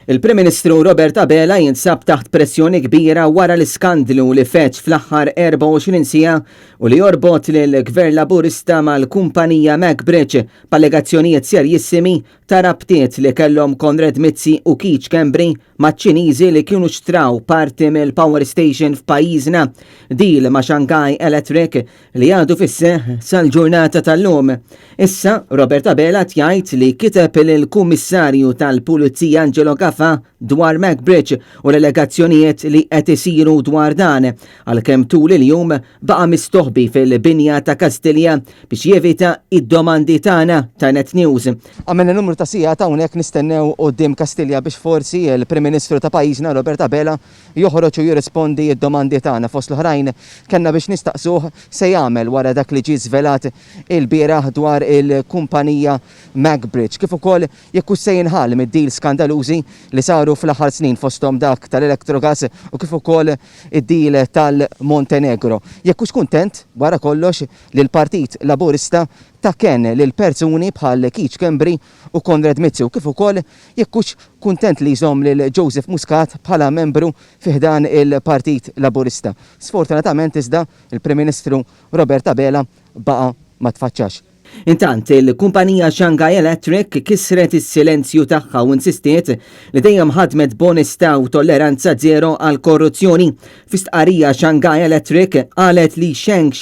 Il-Prim Ministru Robert Abela jinsab taħt pressjoni kbira wara l-iskandlu li feċ fl-aħħar 24 sija u li jorbot lill-Gvern Laburista mal-kumpanija MacBridge b'allegazzjonijiet serjissimi ta' rabtiet li kellhom Konrad Mizzi u Keith Schembri maċ-Ċiniżi li kienu xtraw parti mill-Power Station f'pajjiżna deal ma' Shanghai Electric li għadu fis-seħħ sal-ġurnata tal-lum. Issa Robert Abela tjajt li kiteb lill-Kummissarju tal-Pulizija Angelo Gafa dwar MacBridge u l-allegazzjonijiet li qed isiru dwar dan għalkemm tul il-jum baqa' mistoħbi fil-binja ta' Kastilja biex jevita id-domandi tagħna ta' Net News. Għamilna numru ta' sigħat hawnhekk nistennew quddiem Kastilja biex forsi il-Prim Ministru ta' pajjiżna Robert Abela joħroġ u jirrispondi id-domandi tagħna fost l-oħrajn kellna biex nistaqsuh se jagħmel wara dak li ġie żvelat il-bieraħ dwar il-kumpanija MacBridge kif ukoll jekk se jinħall mid-deal skandalużi li saru fl-aħħar snin fosthom dak tal-Electrogas u kif ukoll id-deal tal-Montenegro. Jekk hux kuntent wara kollox li l-Partit Laburista ta' ken lil persuni bħal Keith Schembri u Konrad Mizzi u kif ukoll jekk hux kuntent li jżomm lil Joseph Muscat bħala membru fiħdan il-Partit Laburista. Sfortunatament iżda il-Prim Ministru Robert Abela baqa' ma tfaċċax. Intant il-kumpanija Shanghai Electric kisret is-silenzju tagħha u insistiet li dejjem ħadmet bonestà u tolleranza zero għal korruzzjoni. Fistqarrija Shanghai Electric qalet li Sheng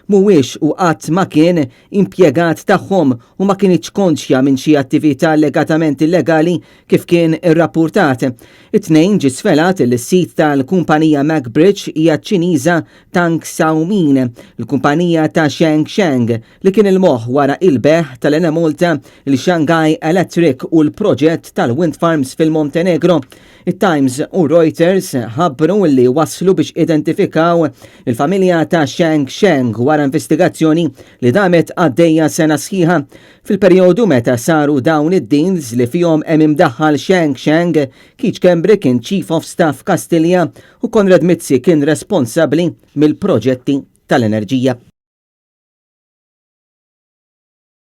mhuwiex u qatt ma kien impjegat tagħhom u ma kienx konxja minn xi attività legatament illegali kif kien irrappurtat. It-tnejn ġie sfelat il-sit tal-kumpanija MacBridge hija ċ-Ċiniża Tang Xiaomin, il-kumpanija ta' Sheng li kien il-moħħ wara il-beħ tal-Enemolta il-Shanghai Electric u l-proġett tal-Wind Farms fil-Montenegro. It-Times u Reuters ħabbru li waslu biex identifikaw il-familja ta' Sheng wara investigazzjoni li damet għaddejja sena sħiħa. Fil-perjodu meta saru dawn id-deals li fihom hemm imdaħħal Sheng, Keith Schembri kien Chief of Staff Kastilja u Konrad Mizzi kien responsabbli mill-proġetti tal-enerġija.